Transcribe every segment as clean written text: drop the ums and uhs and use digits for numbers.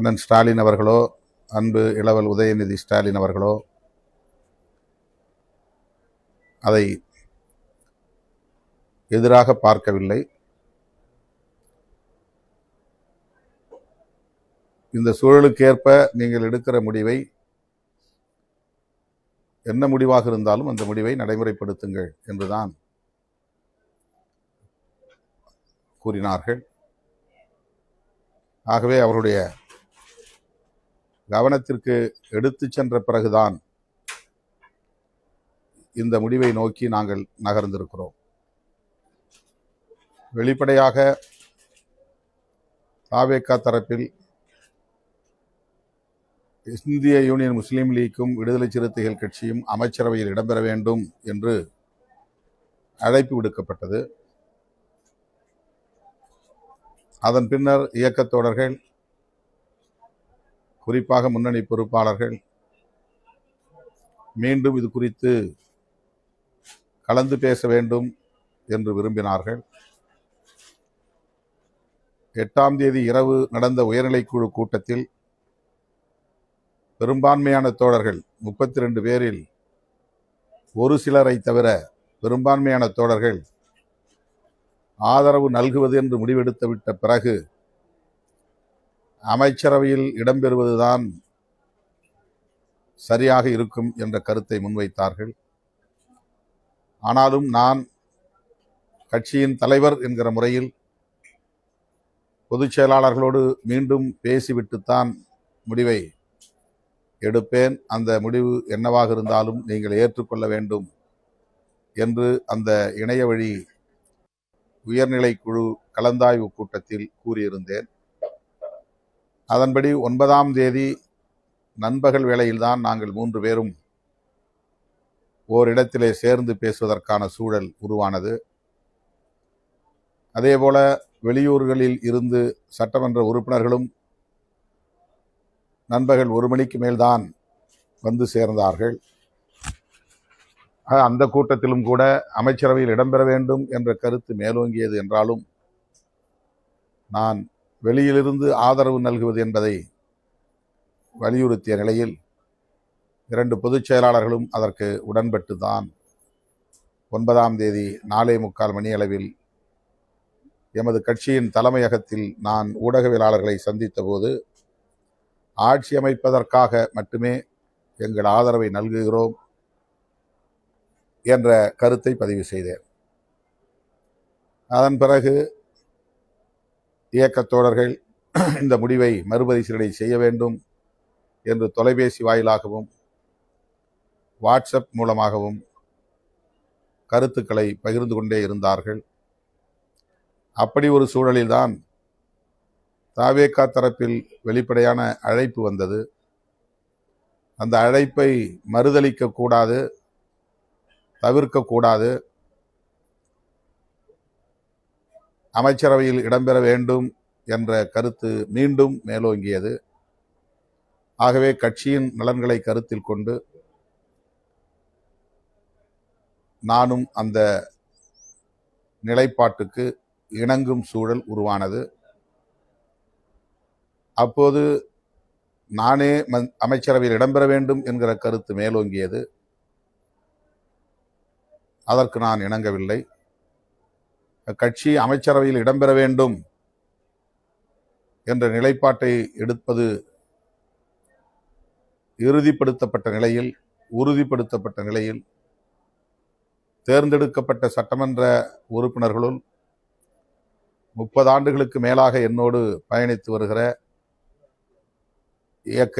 அண்ணன் ஸ்டாலின் அவர்களோ, அன்பு இளவல் உதயநிதி ஸ்டாலின் அவர்களோ அதை எதிராக பார்க்கவில்லை. இந்த சூழலுக்கேற்ப நீங்கள் எடுக்கிற முடிவை, என்ன முடிவாக இருந்தாலும் அந்த முடிவை நடைமுறைப்படுத்துங்கள் என்றுதான் கூறினார்கள். ஆகவே அவருடைய கவனத்திற்கு எடுத்து சென்ற பிறகுதான் இந்த முடிவை நோக்கி நாங்கள் நகர்ந்திருக்கிறோம். வெளிப்படையாக தாவேகா தரப்பில் இந்திய யூனியன் முஸ்லீம் லீக்கும் விடுதலை சிறுத்தைகள் கட்சியும் அமைச்சரவையில் இடம்பெற வேண்டும் என்று அழைப்பு விடுக்கப்பட்டது. அதன் பின்னர் இயக்கத் தோழர்கள், குறிப்பாக முன்னணி பொறுப்பாளர்கள் மீண்டும் இது குறித்து கலந்து பேச வேண்டும் என்று விரும்பினார்கள். 8ஆம் தேதி இரவு நடந்த உயர்நிலைக்குழு கூட்டத்தில் பெரும்பான்மையான தோழர்கள் 32 பேரில் ஒரு சிலரை தவிர பெரும்பான்மையான தோழர்கள் ஆதரவு நல்குவது என்று முடிவெடுத்து விட்ட பிறகு அமைச்சரவையில் இடம்பெறுவதுதான் சரியாக இருக்கும் என்ற கருத்தை முன்வைத்தார்கள். ஆனாலும் நான் கட்சியின் தலைவர் என்கிற முறையில் பொதுச் செயலாளர்களோடு மீண்டும் பேசிவிட்டுத்தான் முடிவை எடுப்பேன். அந்த முடிவு என்னவாக இருந்தாலும் நீங்கள் ஏற்றுக்கொள்ள வேண்டும் என்று அந்த இணைய வழி உயர்நிலை குழு கலந்தாய்வு கூட்டத்தில் கூறியிருந்தேன். அதன்படி 9ஆம் தேதி நண்பகல் வேளையில்தான் நாங்கள் 3 பேரும் ஓரிடத்திலே சேர்ந்து பேசுவதற்கான சூழல் உருவானது. அதேபோல வெளியூர்களில் இருந்து சட்டமன்ற உறுப்பினர்களும் நண்பகல் 1 மணிக்கு மேல்தான் வந்து சேர்ந்தார்கள். அந்த கூட்டத்திலும் கூட அமைச்சரவையில் இடம்பெற வேண்டும் என்ற கருத்து மேலோங்கியது என்றாலும் நான் வெளியிலிருந்து ஆதரவு நல்குவது என்பதை வலியுறுத்திய நிலையில் 2 பொதுச் செயலாளர்களும் அதற்கு உடன்பட்டு தான் 9ஆம் தேதி 4:45 மணி அளவில் எமது கட்சியின் தலைமையகத்தில் நான் ஊடகவியலாளர்களை சந்தித்த போது ஆட்சி அமைப்பதற்காக மட்டுமே எங்கள் ஆதரவை நல்குகிறோம் என்ற கருத்தை பதிவு செய்தேன். அதன் பிறகு இயக்கத் தோழர்கள் இந்த முடிவை மறுபரிசீலனை செய்ய வேண்டும் என்று தொலைபேசி வாயிலாகவும் வாட்ஸ்அப் மூலமாகவும் கருத்துக்களை பகிர்ந்து கொண்டே இருந்தார்கள். அப்படி ஒரு சூழலில்தான் தாவேகா தரப்பில் வெளிப்படையான அழைப்பு வந்தது. அந்த அழைப்பை மறுதலிக்க கூடாது, தவிர்க்கக்கூடாது, அமைச்சரவையில் இடம்பெற வேண்டும் என்ற கருத்து மீண்டும் மேலோங்கியது. ஆகவே கட்சியின் நலன்களை கருத்தில் கொண்டு நானும் அந்த நிலைப்பாட்டுக்கு இணங்கும் சூழல் உருவானது. அப்போது நானே அமைச்சரவையில் இடம்பெற வேண்டும் என்கிற கருத்து மேலோங்கியது. அதற்கு நான் இணங்கவில்லை. கட்சி அமைச்சரவையில் இடம்பெற வேண்டும் என்ற நிலைப்பாட்டை எடுப்பது உறுதிப்படுத்தப்பட்ட நிலையில் தேர்ந்தெடுக்கப்பட்ட சட்டமன்ற உறுப்பினர்களுள் 30 ஆண்டுகளுக்கு மேலாக என்னோடு பயணித்து வருகிற, இயக்க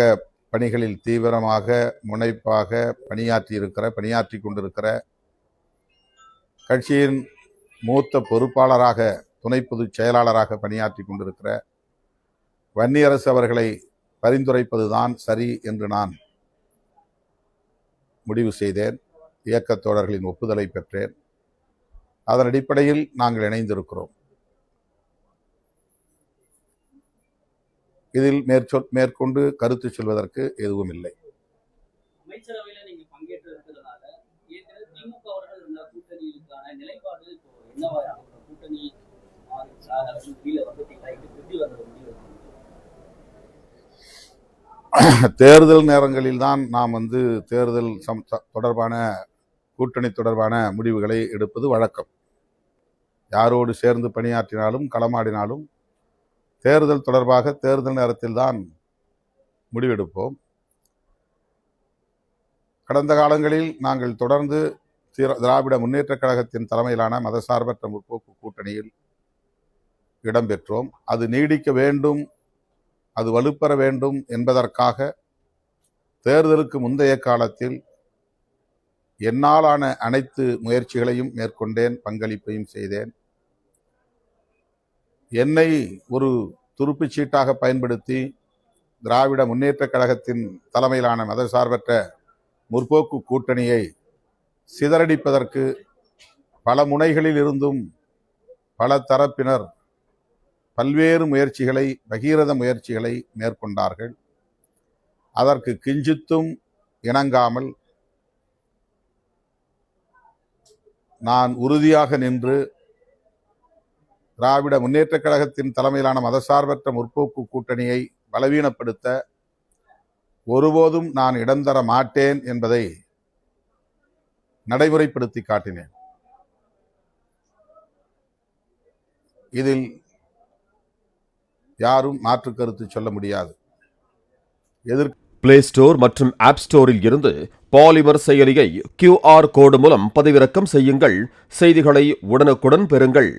பணிகளில் தீவிரமாக முனைப்பாக பணியாற்றி கொண்டிருக்கிற, கட்சியின் மூத்த பொறுப்பாளராக, துணை பொதுச் செயலாளராக பணியாற்றி கொண்டிருக்கிற வன்னியரசு அவர்களை பரிந்துரைப்பதுதான் சரி என்று நான் முடிவு செய்தேன். இயக்கத் தோழர்களின் ஒப்புதலை பெற்றேன். அதன் அடிப்படையில் நாங்கள் இணைந்திருக்கிறோம். இதில் மேற்கொண்டு கருத்து சொல்வதற்கு எதுவும் இல்லை. அமைச்சரவையில் நீங்க பங்கேற்றிருக்கிறதுனால திமுக அவர்கள் இருந்த கூட்டணிக்கான நிலைப்பாடு என்னவா கூட்டணி தேர்தல் நேரங்களில் தான் நாம் தேர்தல் தொடர்பான கூட்டணி தொடர்பான முடிவுகளை எடுப்பது வழக்கம். யாரோடு சேர்ந்து பணியாற்றினாலும் களமாடினாலும் தேர்தல் தொடர்பாக தேர்தல் நேரத்தில் தான் முடிவெடுப்போம். கடந்த காலங்களில் நாங்கள் தொடர்ந்து திராவிட முன்னேற்றக் கழகத்தின் தலைமையிலான மதசார்பற்ற முற்போக்கு கூட்டணியில் இடம்பெற்றோம். அது நீடிக்க வேண்டும், அது வலுப்பெற வேண்டும் என்பதற்காக தேர்தலுக்கு முந்தைய காலத்தில் என்னாலான அனைத்து முயற்சிகளையும் மேற்கொண்டேன், பங்களிப்பையும் செய்தேன். என்னை ஒரு துருப்புச்சீட்டாக பயன்படுத்தி திராவிட முன்னேற்றக் கழகத்தின் தலைமையிலான மதசார்பற்ற முற்போக்கு கூட்டணியை சிதறடிப்பதற்கு பல முனைகளில் இருந்தும் பல தரப்பினர் பல்வேறு முயற்சிகளை, பகீரத முயற்சிகளை மேற்கொண்டார்கள். அதற்கு கிஞ்சித்தும் இணங்காமல் நான் உறுதியாக நின்று திராவிட முன்னேற்றக் கழகத்தின் தலைமையிலான மதசார்பற்ற முற்போக்கு கூட்டணியை பலவீனப்படுத்த ஒருபோதும் நான் இடம் தர மாட்டேன் என்பதை நடைமுறைப்படுத்தி காட்டினேன். இதில் யாரும் மாற்று கருத்து சொல்ல முடியாது. பிளே ஸ்டோர் மற்றும் ஆப் ஸ்டோரில் இருந்து பாலிமர் செயலியை QR கோடு மூலம் பதிவிறக்கம் செய்யுங்கள். செய்திகளை உடனுக்குடன் பெறுங்கள்.